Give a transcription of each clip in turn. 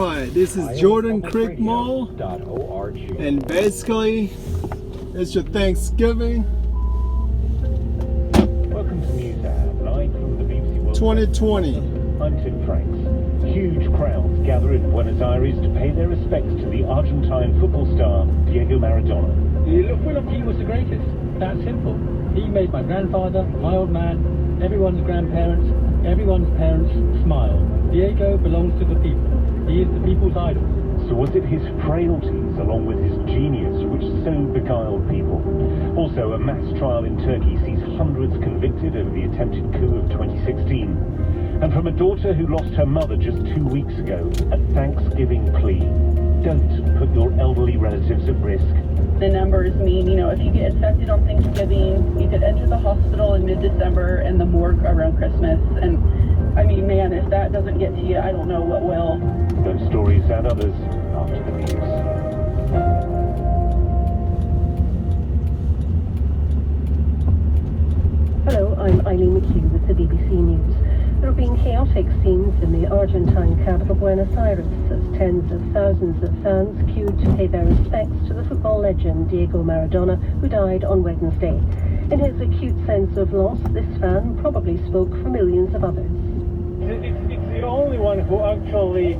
Alright, this is Jordan Creek Mall, and basically it's your Thanksgiving Welcome to News Hour, live from the BBC World 2020. I'm Tim Franks. Huge crowds gather in Buenos Aires to pay their respects to the Argentine football star Diego Maradona. He was the greatest. That simple. He made my grandfather, my old man, everyone's grandparents, everyone's parents smile. Diego belongs to the people. He is the people's idol. So was it his frailties along with his genius which so beguiled people? Also, a mass trial in Turkey sees hundreds convicted over the attempted coup of 2016. And from a daughter who lost her mother just 2 weeks ago, a Thanksgiving plea. Don't put your elderly relatives at risk. The numbers mean, if you get infected on Thanksgiving, you could enter the hospital in mid-December and the morgue around Christmas. And I mean, man, if that doesn't get to you, I don't know what will. Those stories and others after the news. Hello, I'm Eileen McHugh with the BBC News. There have been chaotic scenes in the Argentine capital Buenos Aires as tens of thousands of fans queued to pay their respects to the football legend Diego Maradona, who died on Wednesday. In his acute sense of loss, this fan probably spoke for millions of others. It's the only one who actually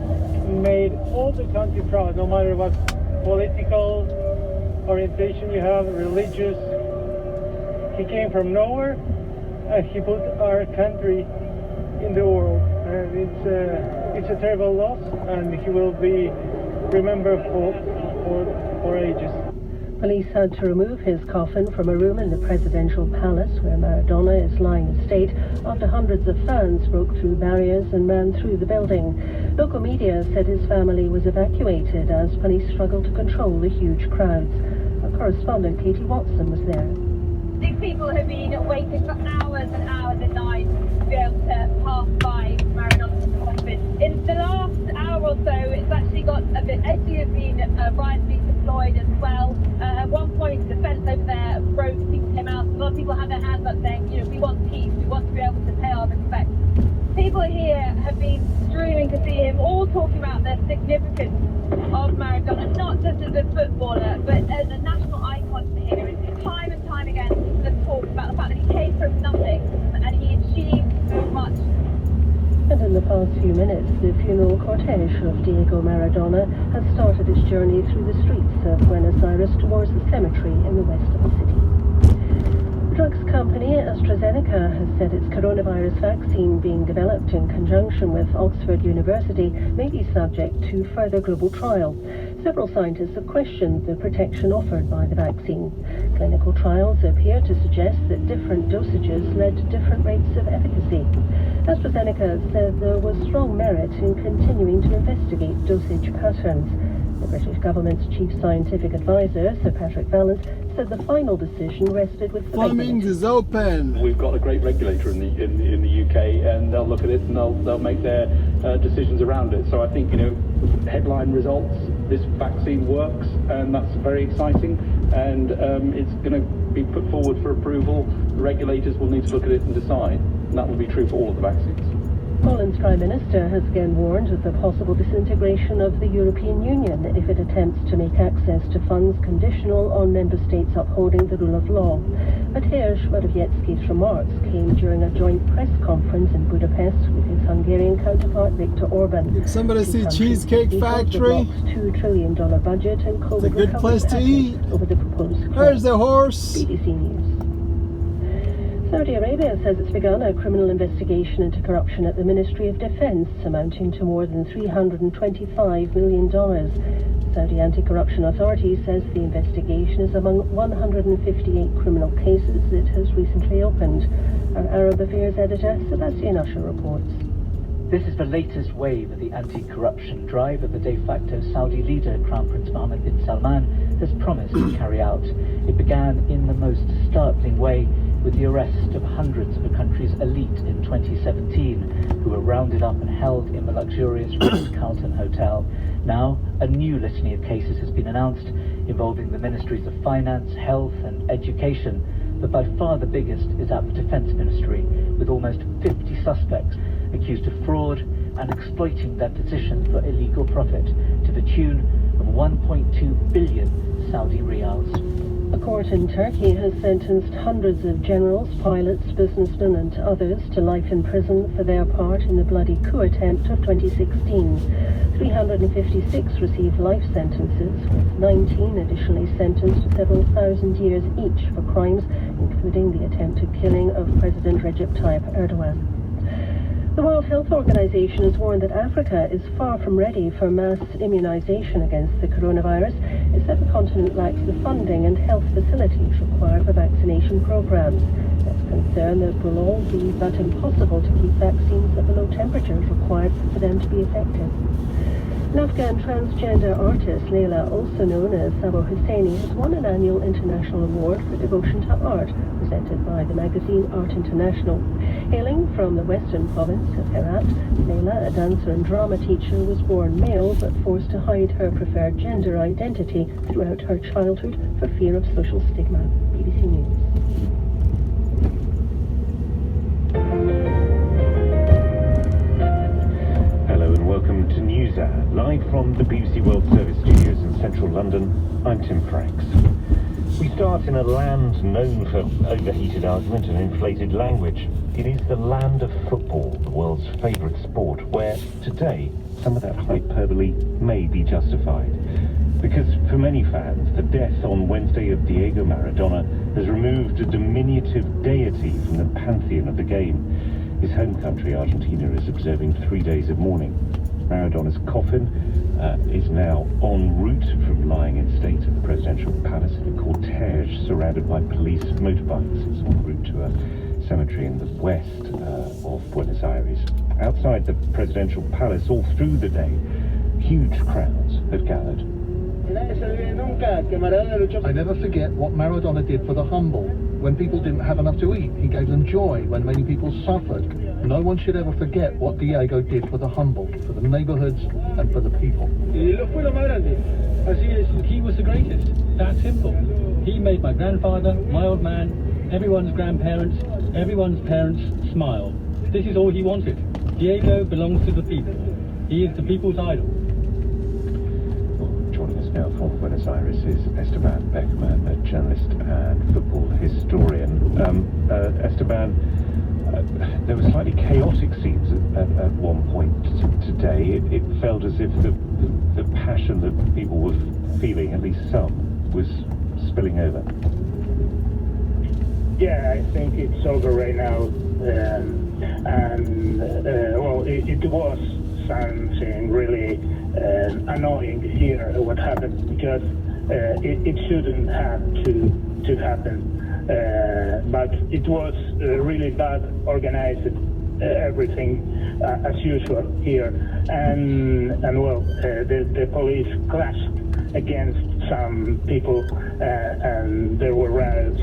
made all the country proud, no matter what political orientation you have, religious. He came from nowhere and he put our country in the world. And it's a terrible loss, and he will be remembered for ages. Police had to remove his coffin from a room in the presidential palace where Maradona is lying in state after hundreds of fans broke through barriers and ran through the building. Local media said his family was evacuated as police struggled to control the huge crowds. Our correspondent Katie Watson was there. These people have been waiting for hours and hours and nights to be able to pass by Maradona's coffin. In the last hour or so, it's actually got a bit edgy. Have been riots being deployed as well. At one point, the fence over there broke, people came out. A lot of people had their hands up saying, we want peace, we want to be able to pay our respects. People here have been streaming to see him, all talking about the significance of Maradona, not just as a footballer, but as a national icon here. Time and time again, there's talk about the fact that he came from nothing and he achieved so much. And in the past few minutes, the funeral cortege of Diego Maradona has started its journey through the streets of Buenos Aires towards the cemetery in the west of the city. The drugs company AstraZeneca has said its coronavirus vaccine being developed in conjunction with Oxford University may be subject to further global trial. Several scientists have questioned the protection offered by the vaccine. Clinical trials appear to suggest that different dosages led to different rates of efficacy. AstraZeneca said there was strong merit in continuing to investigate dosage patterns. The British government's chief scientific advisor, Sir Patrick Vallance, said the final decision rested with the Plumbing is open. We've got a great regulator in the UK, and they'll look at it and they'll make their decisions around it. So I think, headline results, this vaccine works, and that's very exciting, and it's going to be put forward for approval. The regulators will need to look at it and decide, and that will be true for all of the vaccines. Poland's Prime Minister has again warned of the possible disintegration of the European Union if it attempts to make access to funds conditional on member states upholding the rule of law. Mateusz Morawiecki's remarks came during a joint press conference in Budapest with his Hungarian counterpart Viktor Orban. Did somebody see Cheesecake Factory? $2 trillion budget and COVID It's a good place to eat. Over the proposed Where's the horse? BBC News. Saudi Arabia says it's begun a criminal investigation into corruption at the Ministry of Defense, amounting to more than $325 million. Saudi Anti-Corruption Authority says the investigation is among 158 criminal cases it has recently opened. Our Arab Affairs editor, Sebastian Usher, reports. This is the latest wave of the anti-corruption drive that the de facto Saudi leader, Crown Prince Mohammed bin Salman, has promised to carry out. It began in the most startling way with the arrest of hundreds of the country's elite in 2017, who were rounded up and held in the luxurious Ritz-Carlton Hotel. Now, a new litany of cases has been announced involving the Ministries of Finance, Health and Education, but by far the biggest is at the Defence Ministry, with almost 50 suspects. accused of fraud and exploiting their position for illegal profit to the tune of 1.2 billion Saudi riyals. A court in Turkey has sentenced hundreds of generals, pilots, businessmen and others to life in prison for their part in the bloody coup attempt of 2016. 356 received life sentences, with 19 additionally sentenced to several thousand years each for crimes including the attempted killing of President Recep Tayyip Erdogan. The World Health Organization has warned that Africa is far from ready for mass immunization against the coronavirus. It said the continent lacks the funding and health facilities required for vaccination programs. There's concern that it will all be but impossible to keep vaccines at the low temperatures required for them to be effective. An Afghan transgender artist, Leila, also known as Sabo Husseini, has won an annual international award for devotion to art, presented by the magazine Art International. Hailing from the western province of Herat, Leila, a dancer and drama teacher, was born male but forced to hide her preferred gender identity throughout her childhood for fear of social stigma. BBC News. Welcome to NewsHour, live from the BBC World Service studios in central London. I'm Tim Franks. We start in a land known for overheated argument and inflated language. It is the land of football, the world's favourite sport, where today some of that hyperbole may be justified. Because for many fans, the death on Wednesday of Diego Maradona has removed a diminutive deity from the pantheon of the game. His home country, Argentina, is observing 3 days of mourning. Maradona's coffin is now en route from lying in state at the presidential palace in a cortege surrounded by police motorbikes. It's en route to a cemetery in the west of Buenos Aires. Outside the presidential palace, all through the day, huge crowds have gathered. I never forget what Maradona did for the humble. When people didn't have enough to eat, he gave them joy when many people suffered. No one should ever forget what Diego did for the humble, for the neighborhoods and for the people. He was the greatest. That simple. He made my grandfather, my old man, everyone's grandparents, everyone's parents smile. This is all he wanted. Diego belongs to the people. He is the people's idol. Joining us now from Buenos Aires is Esteban Beckman, a journalist and football historian. Esteban, there were slightly chaotic scenes at one point today. It felt as if the passion that people were feeling, at least some, was spilling over. Yeah, I think it's over right now. Well, it was something really annoying to hear what happened, because it shouldn't have to happen. But it was really bad organized, everything as usual here, and well, the police clashed against some people, and there were riots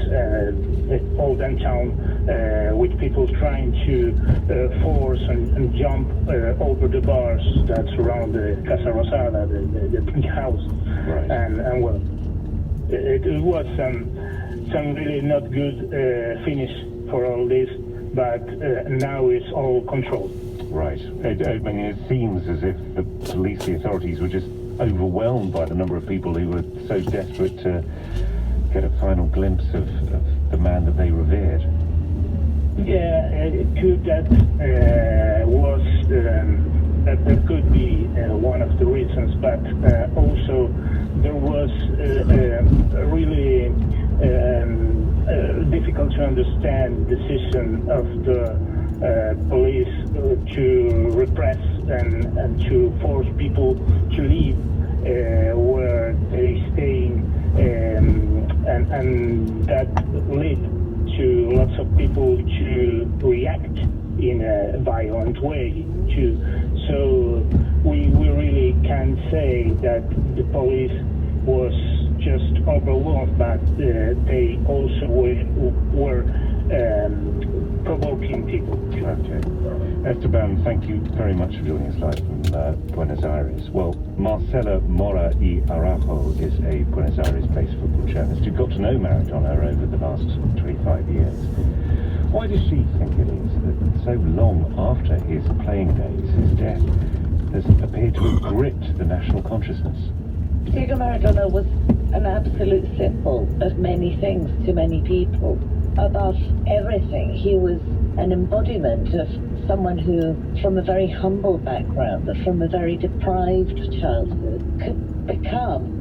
all downtown with people trying to force and jump over the bars that surround the Casa Rosada, the pink house. Right. And well, it was some really not good finish for all this, but now it's all controlled. Right. I mean, it seems as if the police, the authorities, were just overwhelmed by the number of people who were so desperate to get a final glimpse of the man that they revered. Yeah, that could be one of the reasons, but also there was really difficult to understand decision of the police to repress and to force people to leave where they staying, and that led to lots of people to react in a violent way too. So we really can say that the police was just overwhelmed, but they also were provoking people. Okay. Esteban, thank you very much for joining us live from Buenos Aires. Well, Marcela Mora y Araujo is a Buenos Aires-based football journalist who got to know Maradona over the last 25 years. Why does she think it is that so long after his playing days, his death has appeared to have gripped the national consciousness? Diego Maradona was an absolute symbol of many things to many people. Above everything, he was an embodiment of someone who, from a very humble background, but from a very deprived childhood, could become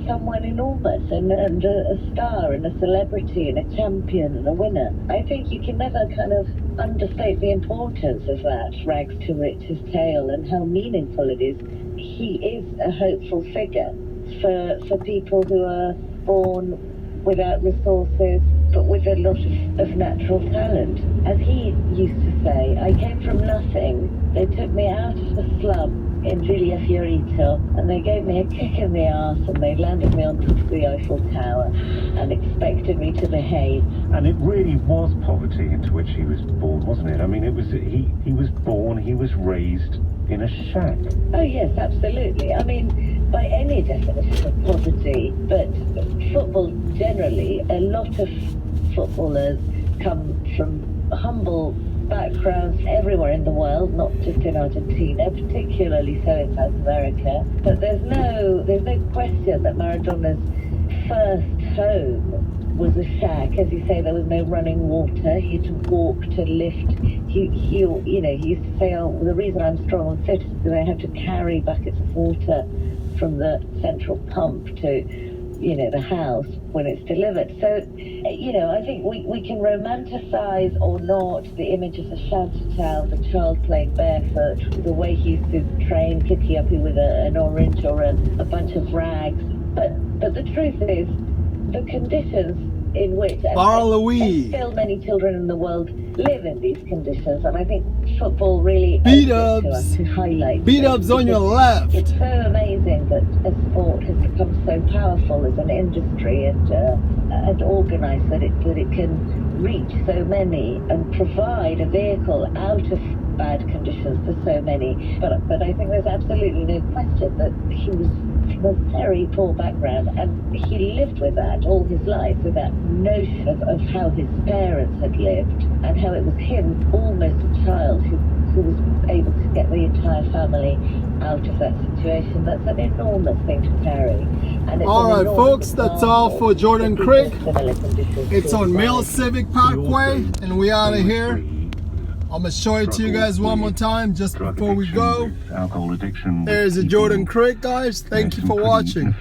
someone enormous and a star and a celebrity and a champion and a winner. I think you can never kind of understate the importance of that rags to riches tale and how meaningful it is. He is a hopeful figure for people who are born without resources but with a lot of natural talent. As he used to say, I came from nothing. They took me out of the slum in Villa Fiorito and they gave me a kick in the arse and they landed me on top of the Eiffel Tower and expected me to behave. And it really was poverty into which he was born, wasn't it? I mean, it was he was born, he was raised in a shack. Oh yes, absolutely. I mean, by any definition of poverty, but football generally, a lot of footballers come from humble backgrounds everywhere in the world, not just in Argentina, particularly so in South America. But there's no question that Maradona's first home was a shack. As you say, there was no running water. He had to walk to lift. He used to say, oh, the reason I'm strong and fit is because I have to carry buckets of water from the central pump to, the house when it's delivered. So, I think we can romanticize or not the image of the shanty town, the child playing barefoot, the way he used to train Kiki-Uppy with an orange or a bunch of rags. But the truth is, the conditions in which and still many children in the world live in these conditions, and I think football really owes it to us to highlight beat-ups on your left. It's so amazing that a sport has become so powerful as an industry and organised that it can reach so many and provide a vehicle out of bad conditions for so many. But I think there's absolutely no question that he was from a very poor background and he lived with that all his life, with that notion of how his parents had lived and how it was him, almost a child, who was able to get the entire family out of that situation. That's an enormous thing to carry. And Alright folks, that's all for Jordan Creek. It's on Mill Civic Parkway and we out of here. I'm going to show it to you guys one more time just before we go. There's a Jordan Creek, guys. Thank you for watching.